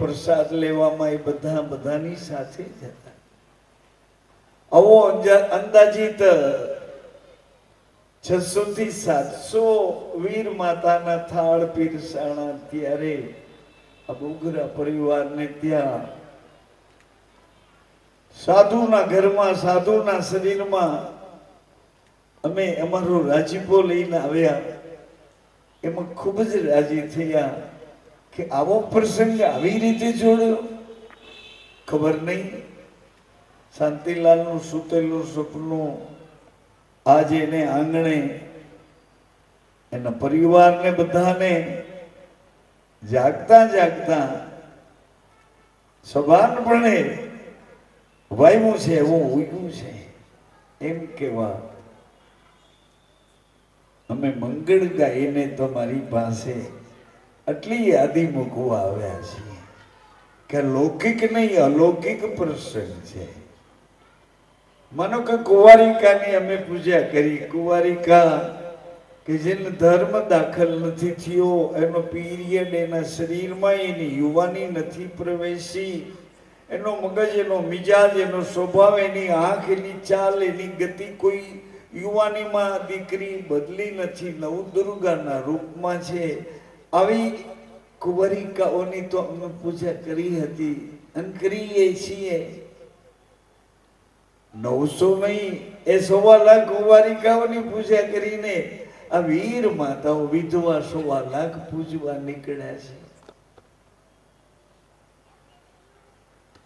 પ્રસાદ લેવામાં એ બધાની સાથે જતા. આવો અંદાજિત 600 થી 700 વીર માતાના થાળ પીરસાણા. ત્યારે આ બોગરા પરિવારને ત્યાં સાધુના ઘરમાં, સાધુના શરીરમાં અમે અમારો રાજીપો લઈને આવ્યા. એમાં ખૂબ જ રાજી થયા કે આવો પ્રસંગ આવી રીતે જોડ્યો. ખબર નહીં શાંતિલાલનું સૂતેલું સપનું આજે એને આંગણે એના પરિવારને બધાને જાગતા જાગતા સભાનપણે વાયવું છે, એવું ઉગ્યું છે. એમ કેવા અમે મંગળ ગાઈને તમારી પાસે આટલી યાદી મૂકવા આવ્યા છીએ કે લૌકિક નહીં અલૌકિક પ્રસંગ છે. માનો કે કુંવારિકાની અમે પૂજા કરી. કુંવારિકા કે જેને ધર્મ દાખલ નથી થયો, એનો પીરિયડ એના શરીરમાં એની યુવાની નથી પ્રવેશી, એનો મગજ, એનો મિજાજ, એનો સ્વભાવ, એની આંખ, એની ચાલ, એની ગતિ કોઈ યુવાનીમાં દીકરી બદલી નથી, નવદુર્ગાના રૂપમાં છે. આવી કુંવારિકાઓની તો અમે પૂજા કરી હતી અને કરીએ છીએ. 900 નહીં, એ 1.25 લાખ કુંવારિકાઓની પૂજા કરીને આ વીર માતાઓ વિધવા 1.25 લાખ પૂજવા નીકળ્યા છે.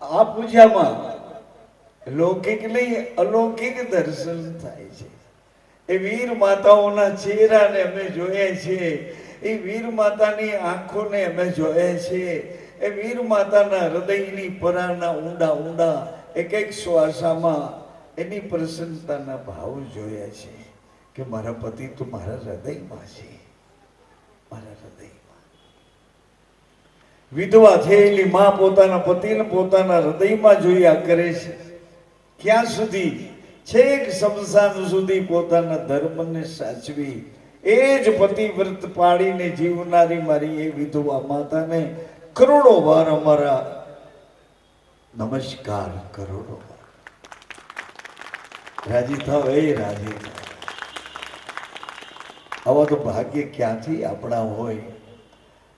આ પૂજામાં લૌકિક નહીં અલૌકિક દર્શન થાય છે. એ વીર માતાઓના ચહેરાને અમે જોયા છીએ, એ વીર માતાની આંખોને અમે જોયા છીએ, એ વીર માતાના હૃદયની પરાના ઊંડા ઊંડા એક એક શ્વાસામાં એની પ્રસન્નતાના ભાવ જોયા છે કે મારા પતિ તો મારા હૃદયમાં છે, મારા હૃદયમાં. વિધવા થયેલી માં પોતાના પતિને પોતાના હૃદયમાં જોયા કરે છે. ક્યાં સુધી? છેક શમશાન સુધી પોતાના ધર્મને સાચવી એ જ પતિવ્રત પાડીને જીવનારી મારી એ વિધવા માતાને કરોડો વાર અમારા નમસ્કાર. કરોડો વાર રાજી થાવ, એ રાજી થાવ. આવા તો ભાગ્ય ક્યાંથી આપણા હોય?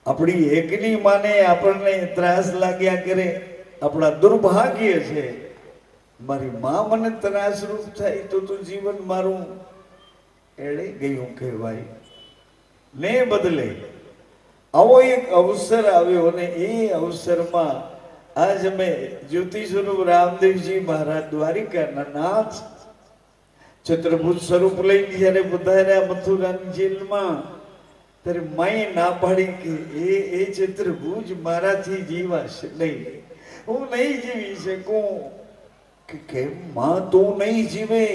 આપણી એકની માને આપણને ત્રાસ લાગ્યા કરે, આપણા દુર્ભાગ્ય છે. મારી માં મને ત્રાસરૂપ થાય તો જીવન મારું એળે ગયું કહેવાય. ને બદલે આવો એક અવસર આવ્યો અને એ અવસરમાં આજ અમે જ્યોતિ સ્વરૂપ રામદેવજી મહારાજ દ્વારિકાના નાથ ચતુર્ભુજ સ્વરૂપ લઈને જયારે પધાર્યા મથુરાની જેલમાં, ત્યારે માએ ના પાડી કે એ ચતુર્ભુજ મારાથી જીવાશે નહીં, હું નહીં જીવી શકું. કે કેમ માં? તું નહીં જીવે,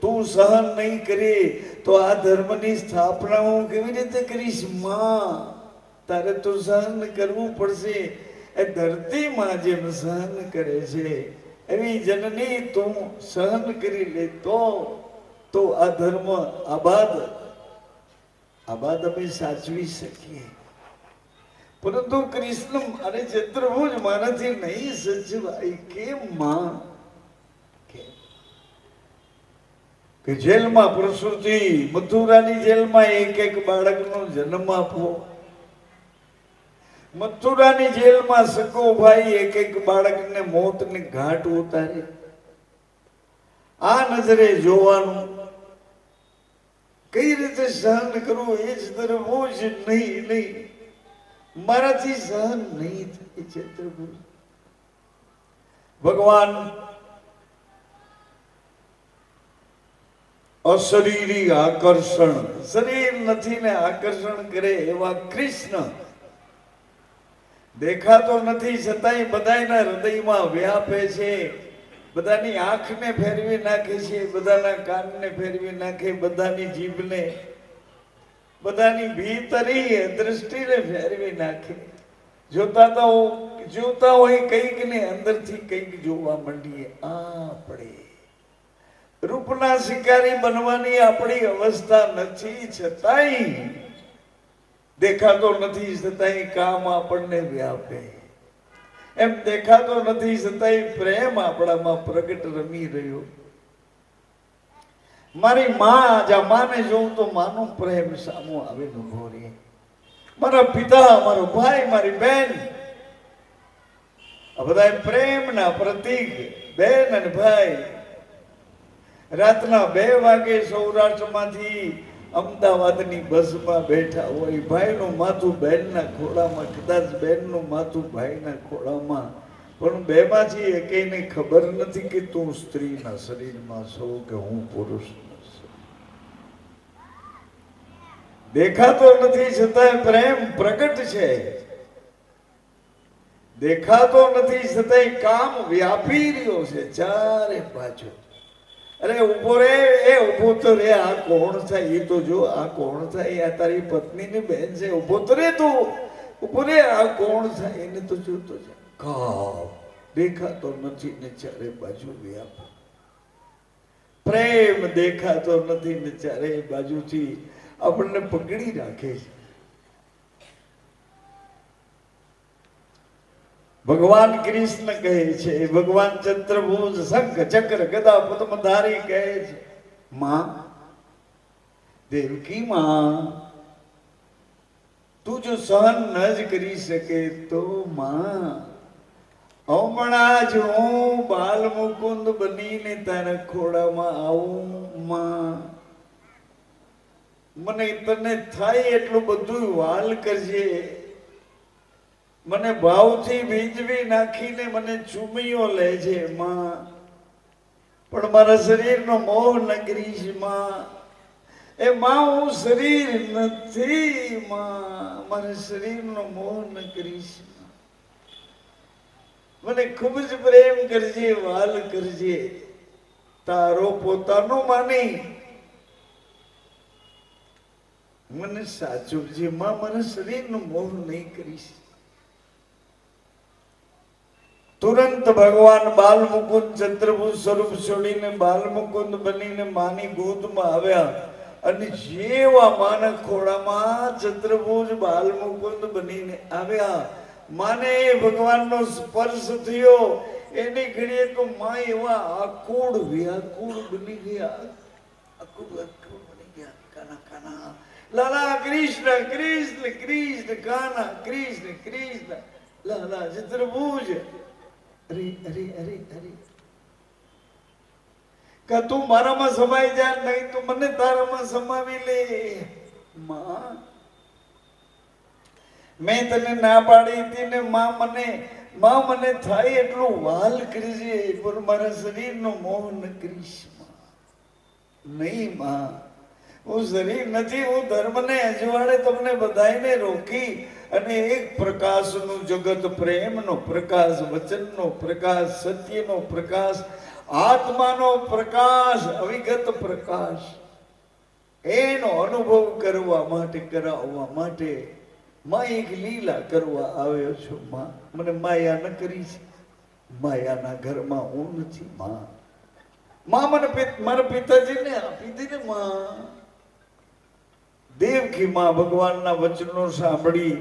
તું સહન નહીં કરે તો આ ધર્મની સ્થાપના હું કેવી રીતે કરીશ? માં, તારે તો સહન કરવું પડશે. એ ધરતી માં જેમ સહન કરે છે એવી જનની તું સહન કરી લે તો આ ધર્મ આબાદ અમે સાચવી શકીએ. પરંતુ કૃષ્ણ અને ચતુર્ભુજ મારાથી નહીં સચવાય. કેમ માં? કે જેલમાં પ્રસૂતિ, મથુરાની જેલમાં એક એક બાળકનો જન્મ આપવો, મથુરાની જેલમાં સગો ભાઈ એક એક બાળકને મોતને ઘાટ ઉતારે. આ નજરે જોવાનું, કઈ રીતે સહન કરવું એ જ તરફ જ નહીં, મારાથી સહન નહીં થાય. ચતુર્ભુજ ભગવાન અશરીરી આકર્ષણ, શરીર નથી ને આકર્ષણ કરે એવા કૃષ્ણ દેખાતો નથી છતાંય બધાના હૃદયમાં વ્યાપે છે. બધાની આંખને ફેરવી નાખે છે, બધાના કાનને ફેરવી નાખે, બધાની જીભને, બધાની ભીતરી દ્રષ્ટિને ફેરવી નાખે. જોતા હોય કંઈક ને અંદરથી કંઈક જોવા માંડીએ. આપણે રૂપના શિકારી બનવાની આપણી અવસ્થા નથી, છતાંય દેખાતો નથી, છતાંય કામ આપણને વ્યાપે. એમ દેખાતો નથી છતાંય પ્રેમ આપણામાં પ્રગટ રમી રહ્યો. મારી માં, જ્યાં માને જોઉં તો માનો પ્રેમ સામો આવે ઉભો રહે. મારા પિતા, મારો ભાઈ, મારી બેન, આ બધા પ્રેમના પ્રતીક. બેન અને ભાઈ રાતના 2 વાગે સૌરાષ્ટ્રમાંથી અમદાવાદની બસમાં બેઠા હોય. ભાઈનું માથું બહેનના ખોળામાં, કદાચ બહેનનું માથું ભાઈના ખોળામાં, પણ બેમાંથી એકેયને ખબર નથી કે તું સ્ત્રીના શરીરમાં છો કે હું પુરુષનો છું. દેખાતો નથી છતાંય પ્રેમ પ્રગટ છે. દેખાતો નથી છતાંય કામ વ્યાપી રહ્યો છે ચારે બાજુ. અરે ઉભો રે, એ ઉભો તો રે, આ કોણ થાય એ તો જો, આ કોણ થાય, આ તારી પત્નીની બેન છે, ઉભો તો રે તું, ઉભો રે, આ કોણ થાય એને તો જોતો છે. કામ દેખાતો નથી ને ચારે બાજુ વ્યાપ. પ્રેમ દેખાતો નથી ને ચારે બાજુથી આપણને પકડી રાખે છે. ભગવાન કૃષ્ણ કહે છે, ભગવાન ચંદ્રભુજ શંખ ચક્ર ગદા પદ્મધારી કહે છે, માં, દેવકી માં, તું જો સહન ન જ કરી શકે તો માં, હમણાં જ હું બાલ મુકુંદ બનીને તારા ખોળામાં આવું માં. મને તને થાય એટલું બધું વાલ કરજે. મને ભાવથી ભીંજવી નાખીને મને ચૂમીઓ લે છે માં, પણ મારા શરીરનો મોહ ન કરીશ માં. એ માં, હું શરીર નથી માં, મારા શરીરનો મોહ ન કરીશ. મને ખૂબ જ પ્રેમ કરજે, વાલ કરજે, તારો પોતાનો માની મને સાચવજે માં, મારા શરીરનો મોહ નહીં કરીશ. તુરંત ભગવાન બાલ મુકુંદ ચંદ્રભુજ સ્વરૂપ છોડીને બાલ મુકુંદ બનીને માની ગોદમાં આવ્યા. અને જેવા માના ખોળામાં ચંદ્રભુજ બાલ મુકુંદ બનીને આવ્યા, માને ભગવાનનો સ્પર્શ થયો. એની ઘડીએ તો માં એવા આકુળ વ્યાકુળ બની ગયા, આકુળ વ્યાકુળ બની ગયા. કાના કાના લાલા કૃષ્ણ કૃષ્ણ કૃષ્ણ, કાના કૃષ્ણ કૃષ્ણ, લાલા ચંદ્રભુજ. અરે અરે અરે અરે, કે તું મારામાં સમાઈ જા, નહીં તો મને તારામાં સમાવી લે માં. મેં તને ના પાડી હતી ને માં, મને થાય એટલું વાલ કરજે, પણ મારા શરીરનો મોહ ન કરીશ માં. નહીં માં, હું શરીર નથી, હું ધર્મને અજવાળે તમને બધાને રોકી અને એક પ્રકાશનું જગત, પ્રેમનો પ્રકાશ, વચનનો પ્રકાશ, સત્યનો પ્રકાશ, આત્માનો પ્રકાશ, અવિગત પ્રકાશ, એનો અનુભવ કરવા માટે, કરાવવા માટે માં એક લીલા કરવા આવ્યો છું માં. મને માયા ન કરી છે, માયાના ઘરમાં હું નથી માં. મને મારા પિતાજીને આપી દે ને માં. દેવકી માં ભગવાનના વચનો સાંભળી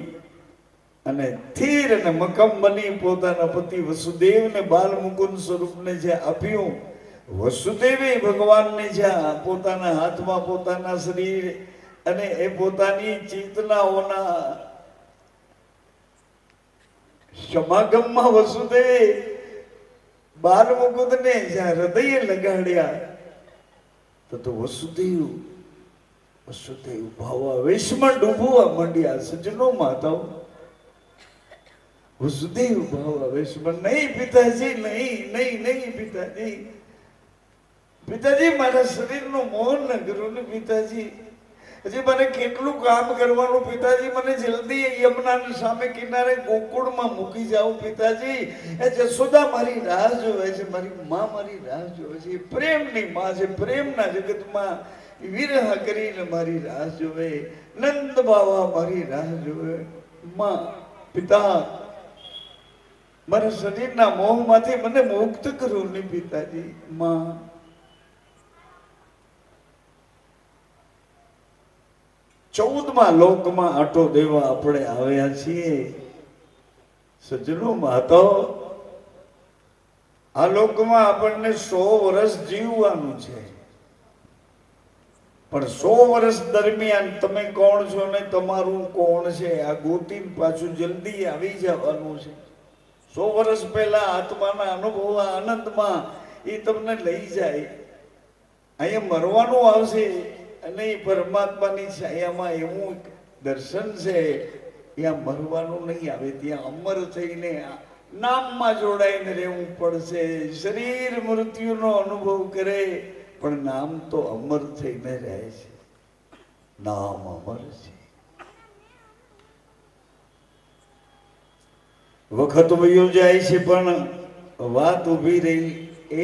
અને થીર અને મક્કમ બની પોતાના પતિ વસુદેવને બાલ મુકુંદ સ્વરૂપને જે આપ્યું, વસુદેવે ભગવાનને જ્યાં પોતાના હાથમાં પોતાના શરીર અને એ પોતાની ચેતનાઓના સમાગમમાં વસુદેવે બાલ મુકુંદને જ્યાં હૃદયે લગાડ્યા, તો વસુદેવ ભાવાવેશમાં ડૂબવા માંડ્યા. સજ્જનો માતાઓ, વસુદેવ ભાવાવેશમાં, નહીં પિતાજી, નહીં નહીં નહીં પિતાજી, પિતાજી મારા શરીરનો મોહ ન કરો ને પિતાજી. હજી મને કેટલું કામ કરવાનું પિતાજી, મને જલ્દી યમુના સામે કિનારે ગોકુળમાં મૂકી જાઓ પિતાજી. એ જશોદા મારી રાહ જોવે છે, મારી માં મારી રાહ જોવે છે. પ્રેમની માં છે, પ્રેમના જગતમાં વિરહ કરીને મારી રાહ જોવે. નંદ બાવા મારી રાહ જોવે. માં, પિતા, મારા શરીરના મોહમાંથી મને મુક્ત કરો ને પિતાજી. માં, ચૌદમા લોકમાં આટો દેવા આપણે આવ્યા છીએ. સજ્જનો માતો આ લોકમાં આપણને 100 વર્ષ જીવવાનું છે, પણ 100 વર્ષ દરમિયાન તમે કોણ છો ને તમારું કોણ છે આ ગોતીને પાછું જલ્દી આવી જવાનું છે. 100 વર્ષ પહેલા આત્માના અનુભવ આનંદમાં એ તમને લઈ જાય. અહીંયા મરવાનું આવશે અને એ પરમાત્માની છાયામાં એવું દર્શન છે, ત્યાં મરવાનું નહીં આવે, ત્યાં અમર થઈને નામમાં જોડાઈને રહેવું પડશે. શરીર મૃત્યુનો અનુભવ કરે પણ નામ તો અમર થઈને રહે છે. નામ અમર છે. વખત વયો જાય છે પણ વાત ઊભી રહી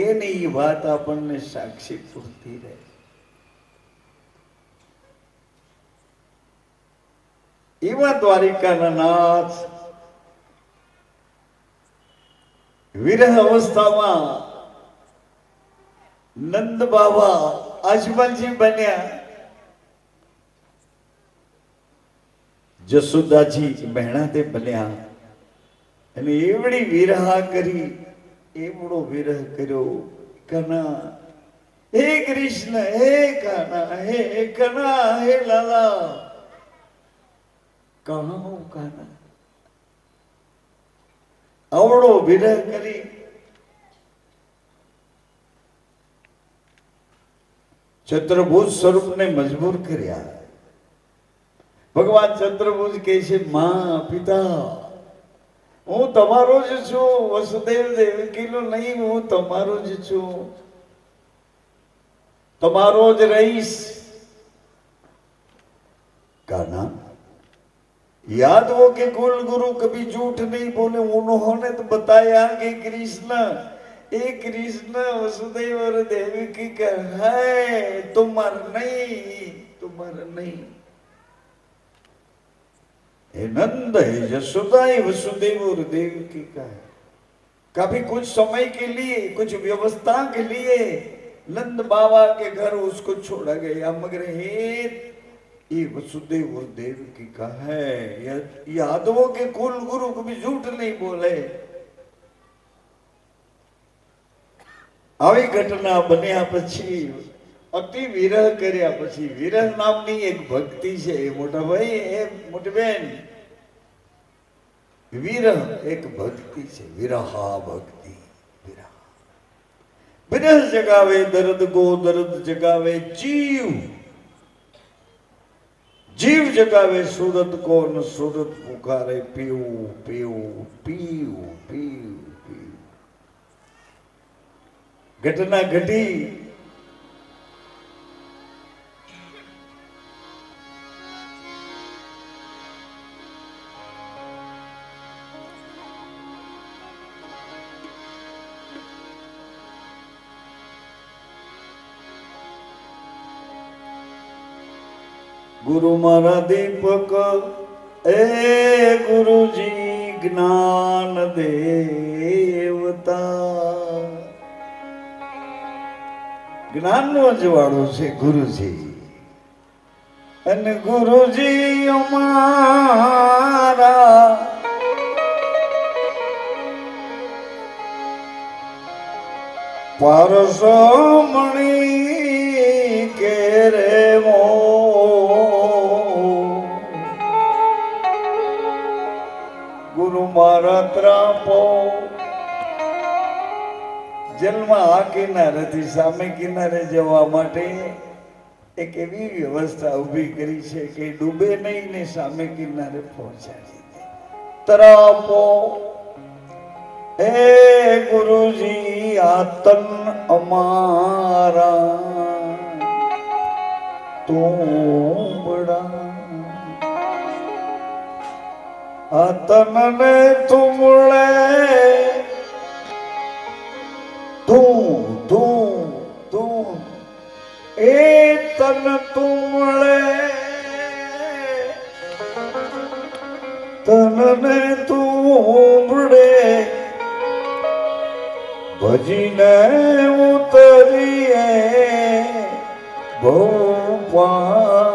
એની વાત આપણને સાક્ષી પૂરતી રહે. એવા દ્વારિકાના નાથ વિરહ અવસ્થામાં નંદ બાબા આજમલજી બન્યા, જસોદાજી બહેણા તે બન્યા અને એવડી વિરહા કરી, એવડો વિરહ કર્યો. કના હે કૃષ્ણ, હે કાના, હે કના, હે લાલા, કહા હું કાના. આવડો વિરહ કરી ચંદ્રભુજ સ્વરૂપને મજબૂર કર્યા. ભગવાન ચંદ્રભુજ કહે છે, માં પિતા હું તમારો જ છું, વસુદેવ દેવકીનો નહીં, હું તમારો જ છું, તમારો જ રહીશ. कान्हा, याद हो कि कुल गुरु कभी झूठ नहीं बोले. उन्होंने तो बताया कि कृष्ण वसुदेव और देवकी का है, तुम्हारा नहीं. हे नंद, हे यशोदा, ये वसुदेव और देवकी का है. कभी कुछ समय के लिए, कुछ व्यवस्था के लिए नंद बाबा के घर उसको छोड़ा गया, मगर ये वसुदेव और देवकी का है. यादवों के कुल गुरु कभी झूठ नहीं बोले. આવી ઘટના બન્યા પછી અતિ વિરહ કર્યા પછી વિરહ નામની એક ભક્તિ છે મોટા ભાઈ, એ મોટી બેન, વિરહ એક ભક્તિ છે. વિરહા ભક્તિ. વિરહ જગાવે દર્દ को, दर्द जगावे जीव, जीव जगावे सूरत को, न सूरत पुकारे पीऊ पीऊ पीऊ पीऊ पीऊ. घटना घटी. गुरु मारा दीपक, ए गुरुजी ज्ञान देवता. જ્ઞાનનો અજવાળો છે ગુરુજી, અને ગુરુજી અમારા પારસમણી કે રે મો. ગુરુ મારા ત્રાપો. જલમાં આ કિનારેથી સામે કિનારે જવા માટે એક એવી વ્યવસ્થા ઊભી કરી છે કે ડૂબે નહીં ને સામે કિનારે પહોંચાડી દે. તરાપો હે ગુરુજી, આ તન અમારા તુંબડા, આ તનને તુંબળે તું તું તું, એ તન તુમળે, તનને તુંબડે, ભજીને ઉતરીએ ભોપા.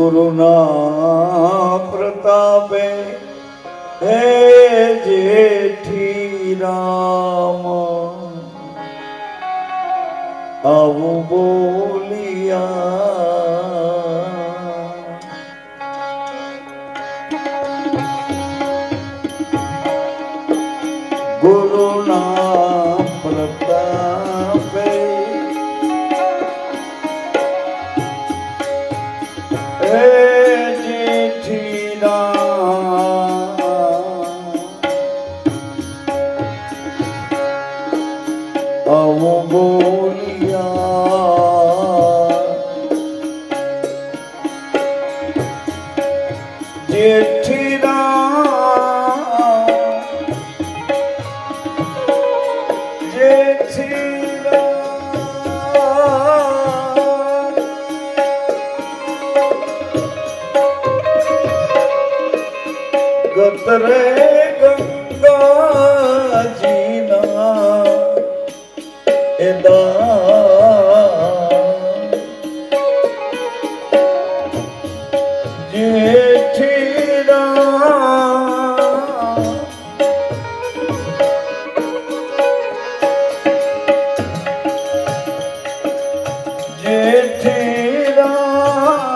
ગુરુના પ્રતાપે હે જેઠી રામ આવું બોલિયા ગુરુના પ્રતાપે હે જેઠી રામ આવું બોલિયા જેઠી ગતરે ગંગાજીના જેઠી રામ જેઠી રામ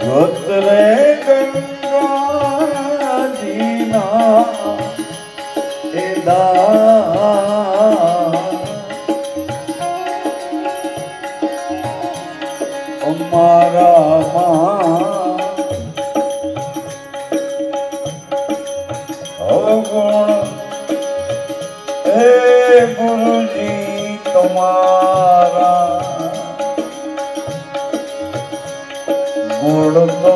ગતરે ગંગાજીના અમારા માં અવગુણ હે ગુરુજી તમારા ગુણ તો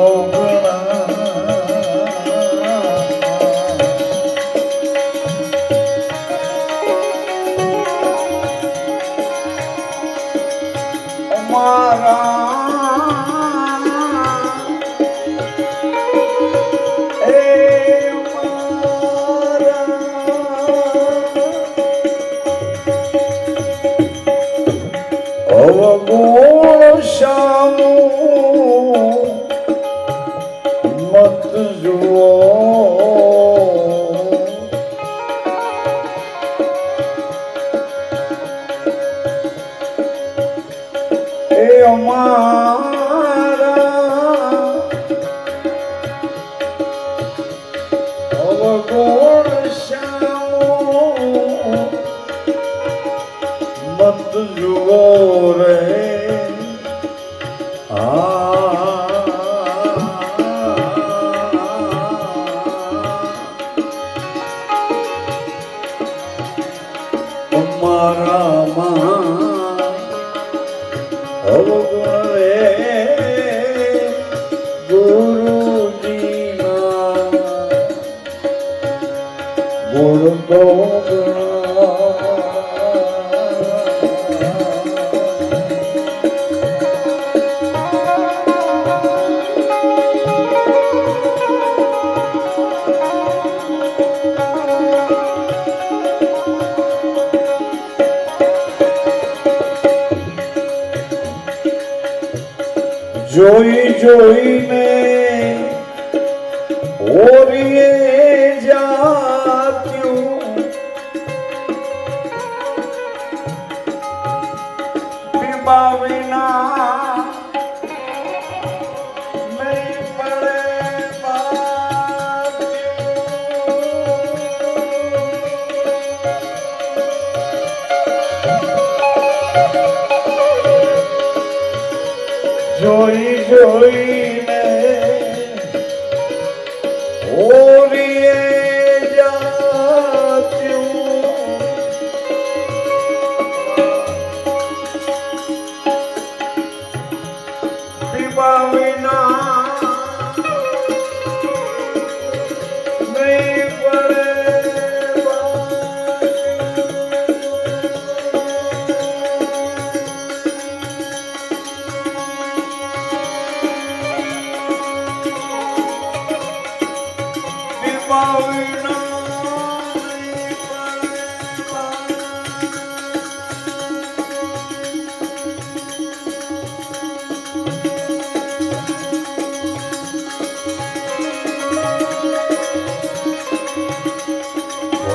અવગુણ શાનું મત જુઓ એ અમારા અવગુણ શાનું મત જુઓ રે અમારા માં અવગુણ રે ગુરુજીના ગુણ તો જોઈ જોઈને ઓરીએ જાત્યું પીબા વિના નહીં પડે જોઈ જોઈને ઓરીએ જાત્યું પીવા વિના નહીં પડે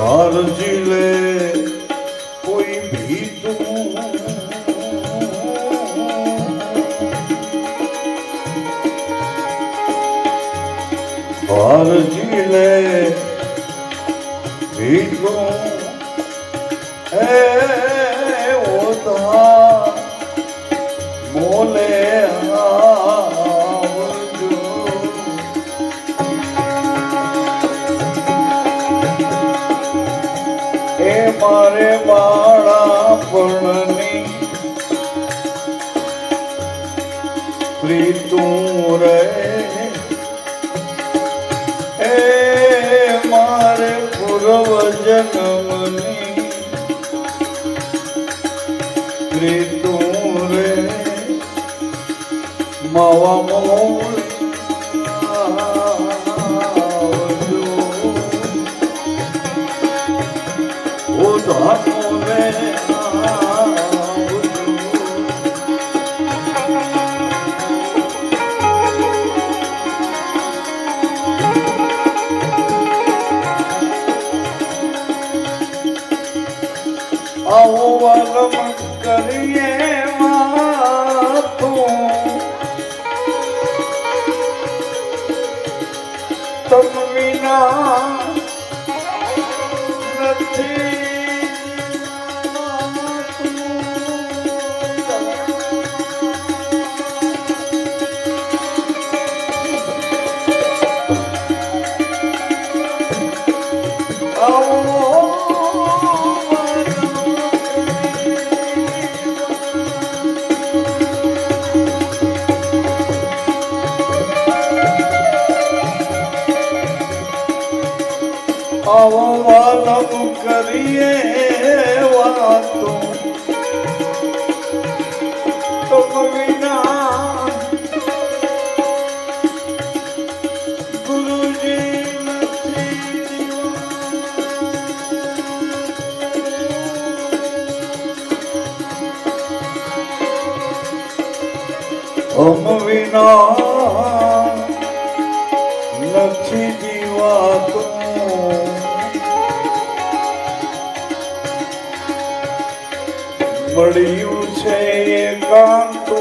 અરજી લે કોઈ ભી તું અરજી લે ભી તું એ ઓધા મોલે આવજો એ મારે બાળપણની પ્રીતું રે એ મારે પૂર્વ જન્મની પ્રીતું રે માવા મોલ આવો વાલમ કરીએ વાતું તમ વિના નથી આવો વાલમ કરીએ વાતો તમ વિના ગુરુજી નથી તમ વિના નથી જીવાતું મળ્યું છે એકાંતો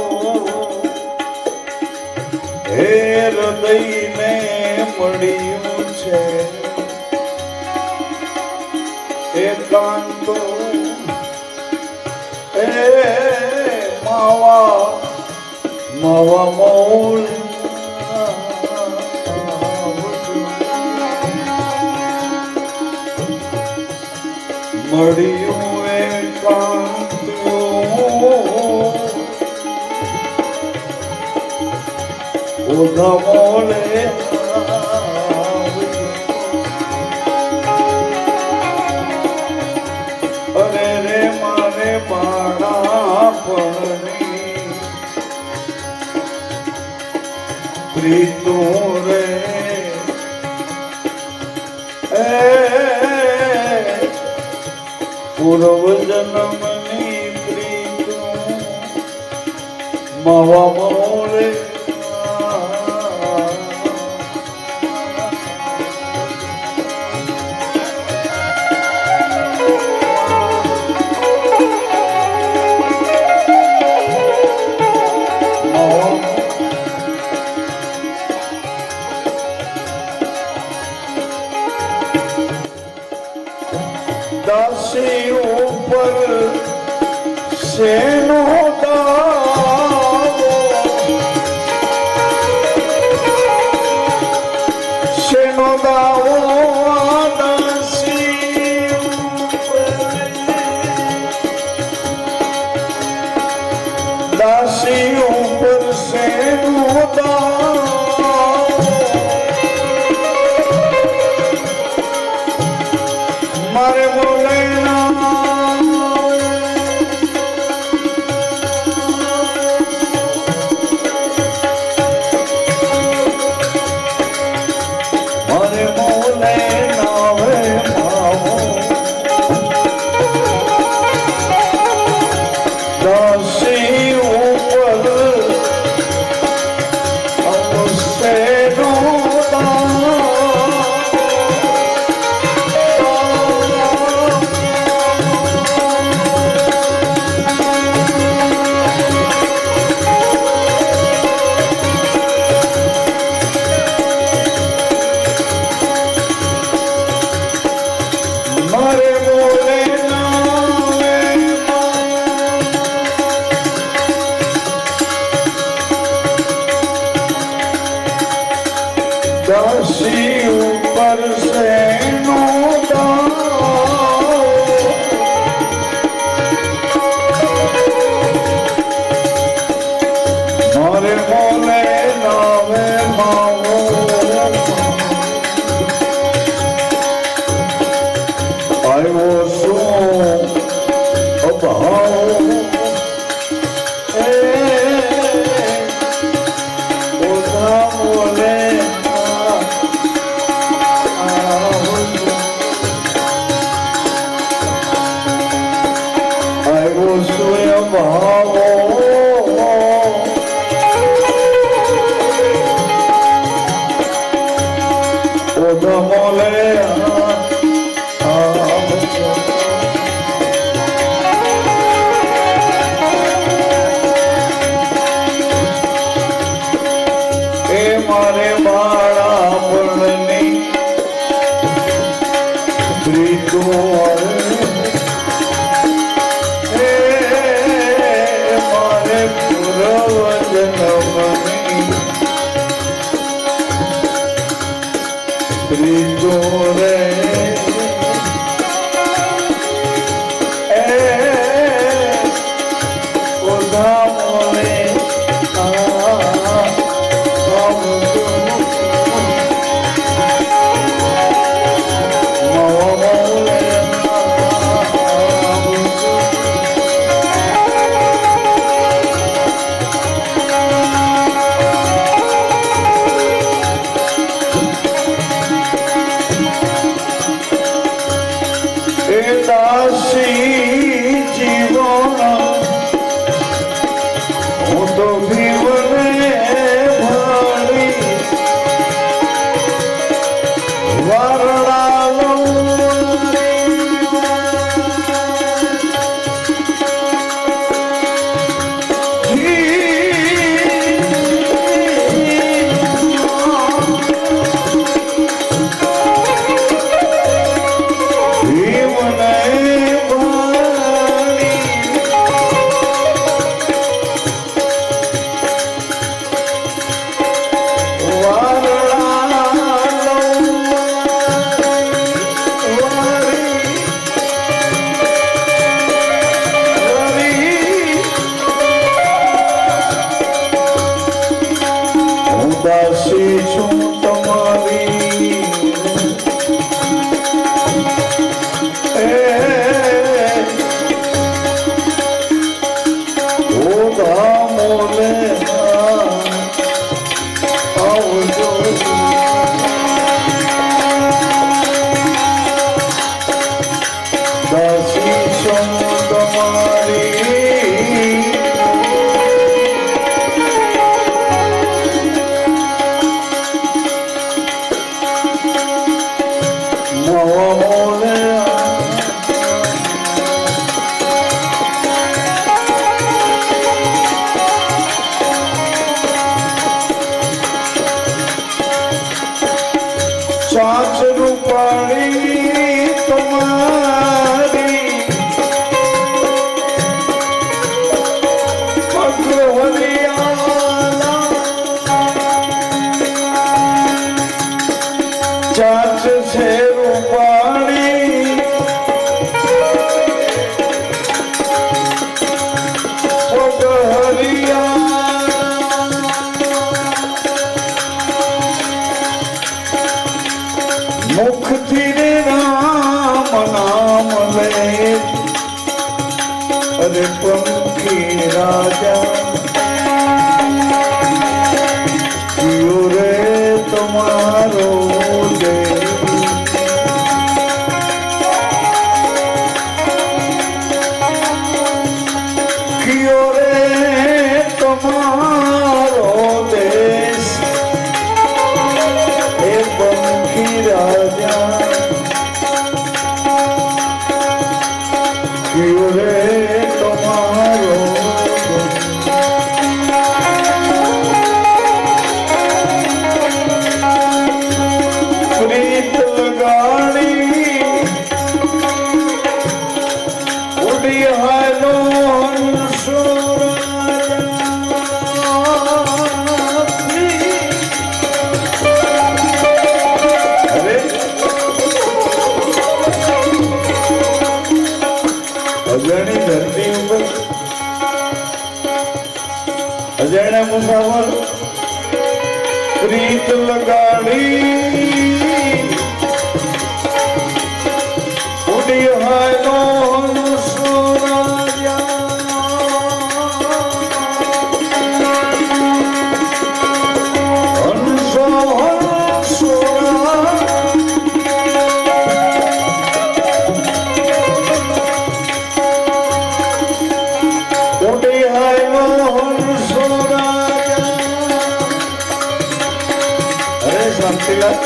હે હૃદયને મળ્યું છે એકાંતો હે માવા માવા મોલ મળ્યું એકાંત ઓધા મોલે અરે રે મારે બાળપણની પ્રીતું રે એ પૂર્વ જન્મની પ્રીતું માવા મોલે દાસી ઉપર શેનો દાવો શેનો દાવો દાસી દાસી ઉપર શેનો દાવો મારે બોલે ઉપર શેનો મારે મોલે નાવે માવો આવ્યો શું અભાવ મારે મારા પૂર્ણની પ્રીતો મારે પૂર્વજન્મની પ્રીતો રે દાસી છું તમારી મોલે આવજો દાસી છું તમારી ચાચ રૂપાળી તમારી પગહરિયાલા ચાચ છે રૂપાળી મુખથી રે રામ નામ લે અરે પંખી રાજા જીઓ રે તમારો કિયો રે તમારો દેશ એ પંખી રાજા કિયો રે તમારો પ્રીત લગાડી ઉડી હાલો ગીત લગાડી ઉડી હાયનો હંસો રાજા હંસો હંસો ઉડી હાયનો હંસો શાંતિલાલ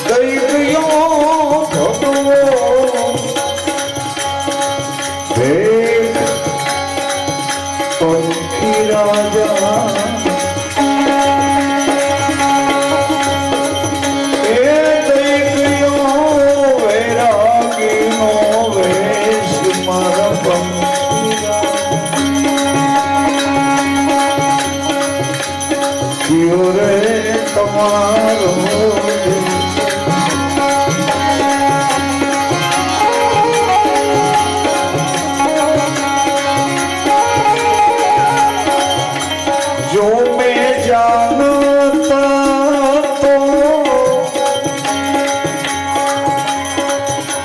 દઈ ગયો ભગવો ભેટ પંખી રાજા એ દઈ ગયો વૈરાગીનો વેશ મારા પંખી રાજા રે તમારો જો મેં જાનતા તો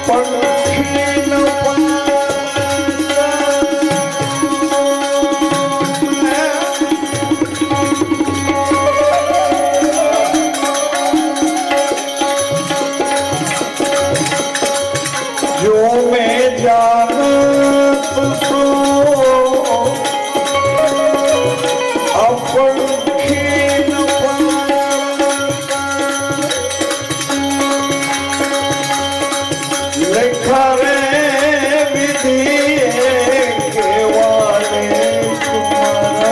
પંખી ન जो मैं जानत तो अपन खीन लिखा रे विधि के वाले तुम्हारा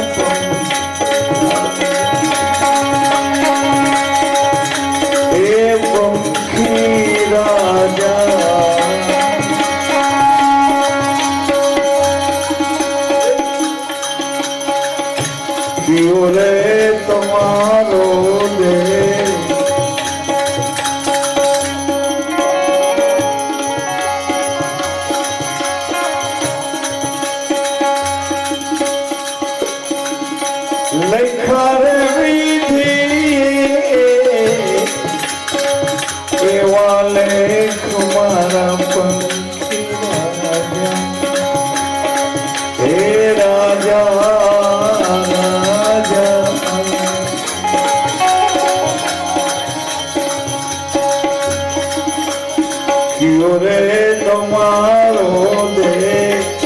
पंखी राजा रे તમારો દેવ લખા રે વિધિ એવા લેખ મારા પંખી રાજા હે રાજા રે તમારો દેવ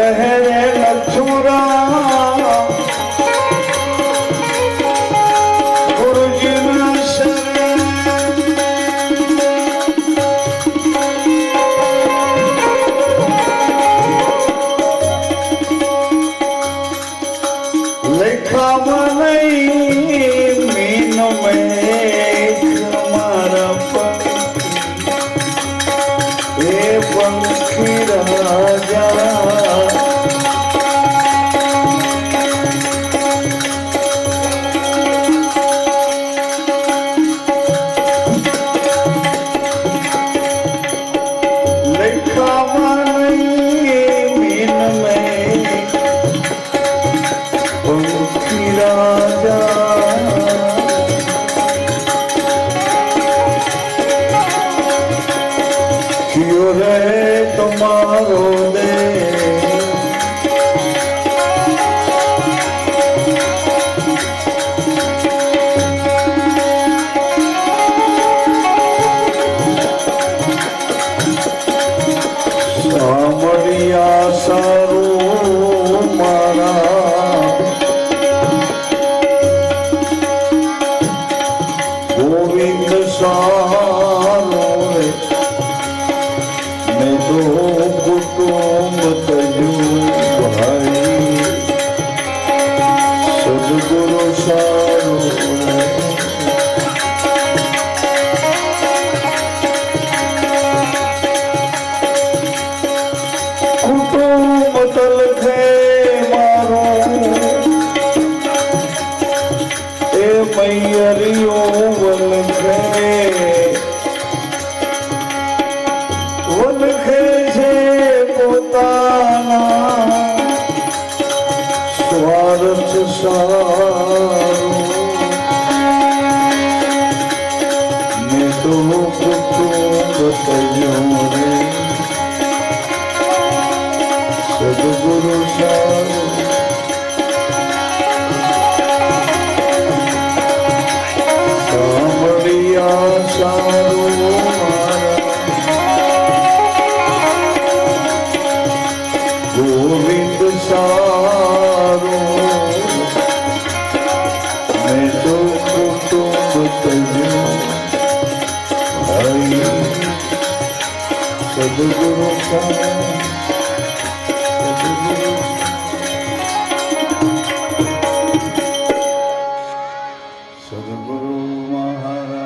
કહે લખુરા ગુરુજીના શરણ લેખામાં નહીં મીન મેઘ મારા પંખી એ પંખી રાજા લેખામાં નહીં મીન મેઘ પંખી રાજા દરિયો વલખે વલખે છે પોતાના સ્વાર્થ સારું મેં તો કુટુંબ તૈયો રે સદગુરુ સારું સાંભળિયા સારું ગોવિંદ સારું મેં તો કુટુંબ તૈયો હરી સદગુરુ સારું સદગુરુ મહારાજ